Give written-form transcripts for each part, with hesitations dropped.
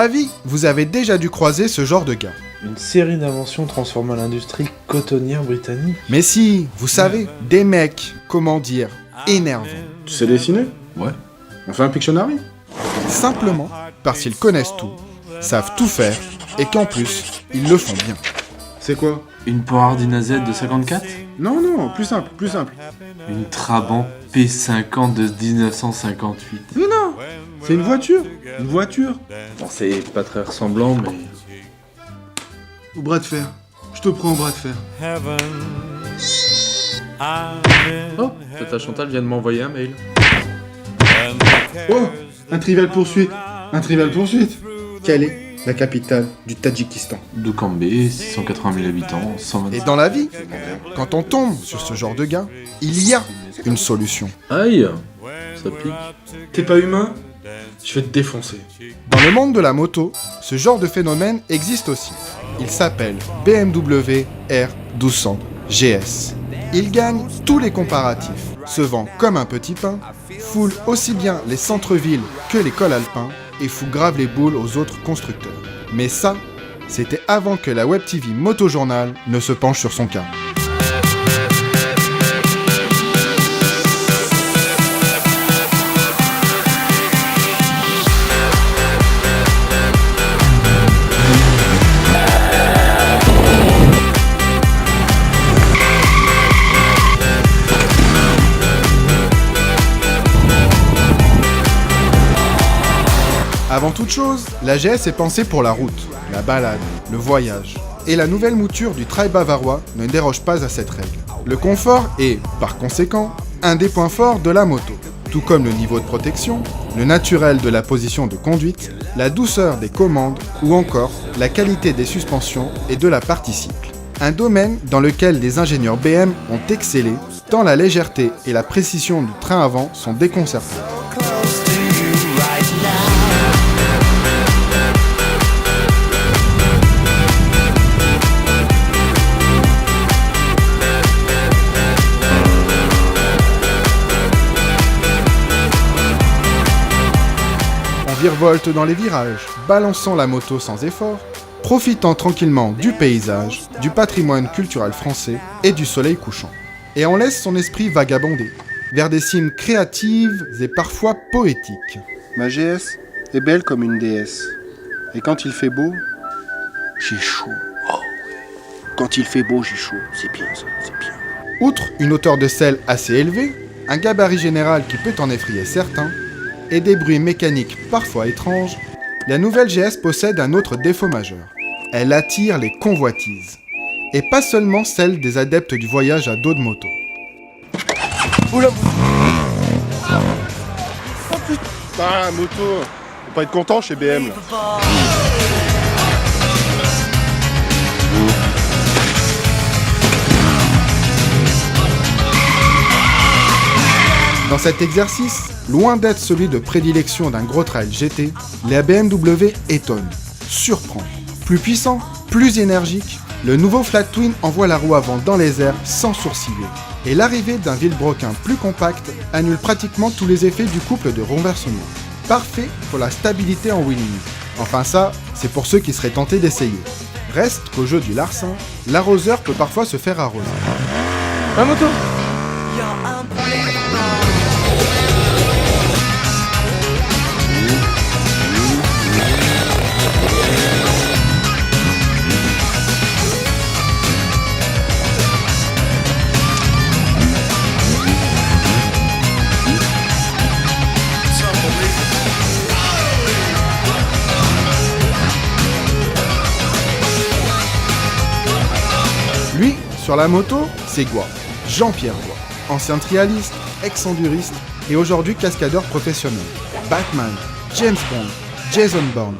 la vie, vous avez déjà dû croiser ce genre de gars. Une série d'inventions transformant l'industrie cotonnière britannique. Mais si, vous savez, des mecs, comment dire, énervants. Tu sais dessiner? Ouais. On fait un Pictionary? Simplement parce qu'ils connaissent tout, savent tout faire, et qu'en plus, ils le font bien. C'est quoi? Une Power Dynazette de 54? Non, non, plus simple, plus simple. Une Trabant P50 de 1958. Mais non! C'est une voiture! Une voiture! Bon, c'est pas très ressemblant, mais... Au bras de fer. Je te prends au bras de fer. Oh, Tata Chantal vient de m'envoyer un mail. Oh! Un trivial poursuite! Un trivial poursuite! Quelle est la capitale du Tadjikistan? Doukhambé, 680 000 habitants, 125... Et dans la vie, quand on tombe sur ce genre de gars, il y a une solution. Aïe! Ça pique. T'es pas humain? Je vais te défoncer. Dans le monde de la moto, ce genre de phénomène existe aussi. Il s'appelle BMW R1200 GS. Il gagne tous les comparatifs, se vend comme un petit pain, foule aussi bien les centres-villes que les cols alpins et fout grave les boules aux autres constructeurs. Mais ça, c'était avant que la Web TV Motojournal ne se penche sur son cas. Avant toute chose, la GS est pensée pour la route, la balade, le voyage. Et la nouvelle mouture du trail bavarois ne déroge pas à cette règle. Le confort est, par conséquent, un des points forts de la moto. Tout comme le niveau de protection, le naturel de la position de conduite, la douceur des commandes ou encore la qualité des suspensions et de la partie cycle. Un domaine dans lequel les ingénieurs BM ont excellé, tant la légèreté et la précision du train avant sont déconcertantes. Virevolte dans les virages, balançant la moto sans effort, profitant tranquillement du paysage, du patrimoine culturel français et du soleil couchant. Et on laisse son esprit vagabonder, vers des cimes créatives et parfois poétiques. Ma GS est belle comme une déesse. Et quand il fait beau, j'ai chaud. Oh oui. Quand il fait beau, j'ai chaud. C'est bien ça, c'est bien. Outre une hauteur de selle assez élevée, un gabarit général qui peut en effrayer certains, et des bruits mécaniques parfois étranges, la nouvelle GS possède un autre défaut majeur. Elle attire les convoitises. Et pas seulement celles des adeptes du voyage à dos de moto. Oula! Oh putain! Ah, moto! Faut pas être content chez BM là. Dans cet exercice, loin d'être celui de prédilection d'un gros trail GT, la BMW étonne, surprend. Plus puissant, plus énergique, le nouveau Flat Twin envoie la roue avant dans les airs sans sourciller. Et l'arrivée d'un vilebrequin plus compact annule pratiquement tous les effets du couple de renversement. Parfait pour la stabilité en wheeling. Enfin ça, c'est pour ceux qui seraient tentés d'essayer. Reste qu'au jeu du larcin, l'arroseur peut parfois se faire arroser. La moto! Lui, sur la moto, c'est Goua, Jean-Pierre Goua, ancien trialiste, ex-enduriste et aujourd'hui cascadeur professionnel. Batman, James Bond, Jason Bourne.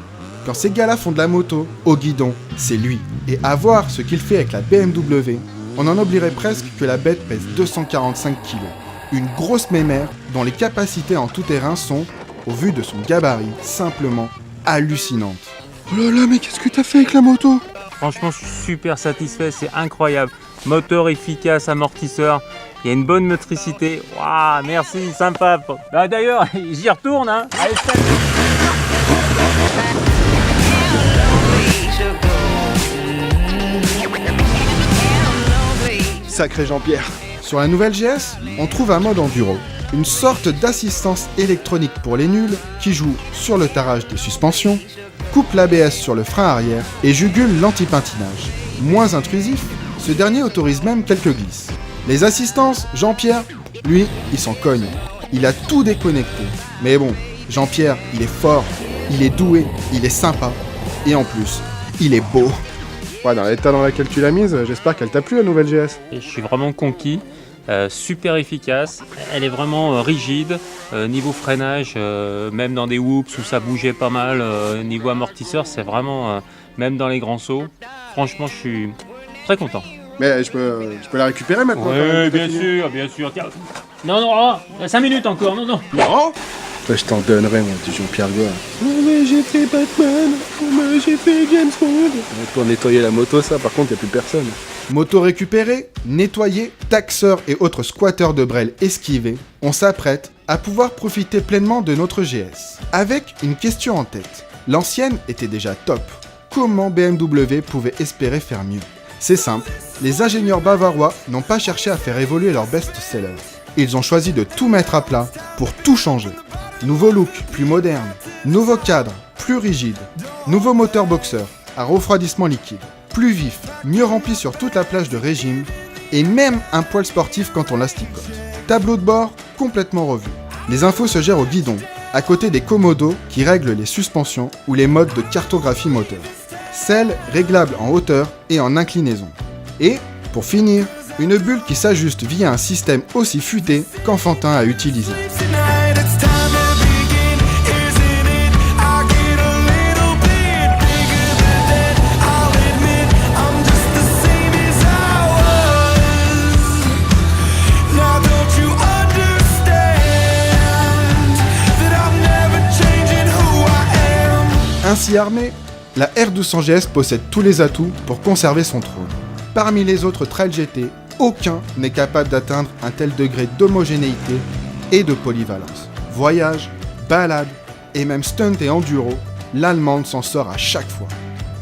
Quand ces gars-là font de la moto, au guidon, c'est lui. Et à voir ce qu'il fait avec la BMW, on en oublierait presque que la bête pèse 245 kg. Une grosse mémère dont les capacités en tout-terrain sont, au vu de son gabarit, simplement hallucinantes. Oh là là, mais qu'est-ce que t'as fait avec la moto? Franchement, je suis super satisfait, c'est incroyable. Moteur efficace, amortisseur, il y a une bonne motricité. Waouh, merci, sympa. Bah, d'ailleurs, j'y retourne, hein. Allez, salut. sacré Jean-Pierre. Sur la nouvelle GS, on trouve un mode enduro, une sorte d'assistance électronique pour les nuls qui joue sur le tarage des suspensions, coupe l'ABS sur le frein arrière et jugule l'anti-patinage. Moins intrusif, ce dernier autorise même quelques glisses. Les assistances, Jean-Pierre, lui, il s'en cogne. Il a tout déconnecté. Mais bon, Jean-Pierre, il est fort, il est doué, il est sympa. Et en plus, il est beau. Ouais, dans l'état dans lequel tu l'as mise, j'espère qu'elle t'a plu la nouvelle GS. Et je suis vraiment conquis. Super efficace, elle est vraiment rigide, niveau freinage, même dans des whoops où ça bougeait pas mal, niveau amortisseur, c'est vraiment, même dans les grands sauts, franchement je suis très content. Mais je peux la récupérer maintenant quand même, Oui, bien sûr, tiens. Non, 5 minutes encore, non. Non. Je t'en donnerai, mon petit Jean-Pierre Goa. Mais j'ai fait Batman, mais j'ai fait James Bond. Pour nettoyer la moto, ça, par contre, y a plus personne. Moto récupérée, nettoyée, taxeurs et autres squatteurs de Brel esquivés, on s'apprête à pouvoir profiter pleinement de notre GS. Avec une question en tête. L'ancienne était déjà top. Comment BMW pouvait espérer faire mieux ? C'est simple, les ingénieurs bavarois n'ont pas cherché à faire évoluer leur best-seller. Ils ont choisi de tout mettre à plat pour tout changer. Nouveau look, plus moderne. Nouveau cadre, plus rigide. Nouveau moteur boxer, à refroidissement liquide. Plus vif, mieux rempli sur toute la plage de régime. Et même un poil sportif quand on l'asticote. Tableau de bord, complètement revu. Les infos se gèrent au guidon, à côté des commodos qui règlent les suspensions ou les modes de cartographie moteur. Celles réglables en hauteur et en inclinaison. Et, pour finir, une bulle qui s'ajuste via un système aussi futé qu'enfantin à utiliser. Ainsi armée, la R1200 GS possède tous les atouts pour conserver son trône. Parmi les autres Trail GT, aucun n'est capable d'atteindre un tel degré d'homogénéité et de polyvalence. Voyage, balade et même stunt et enduro, l'allemande s'en sort à chaque fois.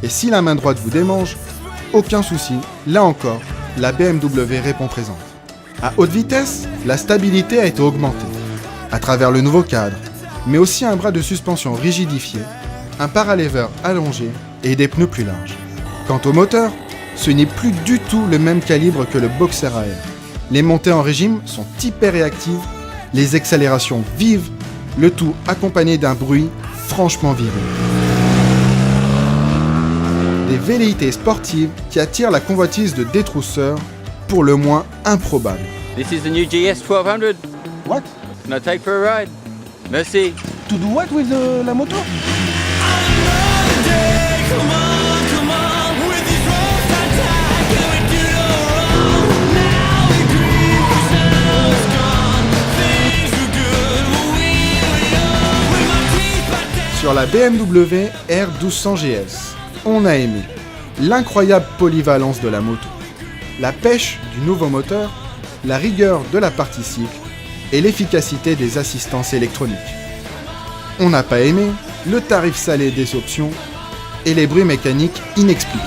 Et si la main droite vous démange, aucun souci, là encore, la BMW répond présente. À haute vitesse, la stabilité a été augmentée, à travers le nouveau cadre, mais aussi un bras de suspension rigidifié, un paralever allongé et des pneus plus larges. Quant au moteur, ce n'est plus du tout le même calibre que le boxer à air. Les montées en régime sont hyper réactives, les accélérations vives, le tout accompagné d'un bruit franchement viril. Des velléités sportives qui attirent la convoitise de détrousseurs, pour le moins improbables. This is the new GS 1200. What? Can I take for a ride? Merci. To do what with la moto? Sur la BMW R1200 GS, on a aimé l'incroyable polyvalence de la moto, la pêche du nouveau moteur, la rigueur de la partie cycle et l'efficacité des assistances électroniques. On n'a pas aimé le tarif salé des options et les bruits mécaniques inexpliqués.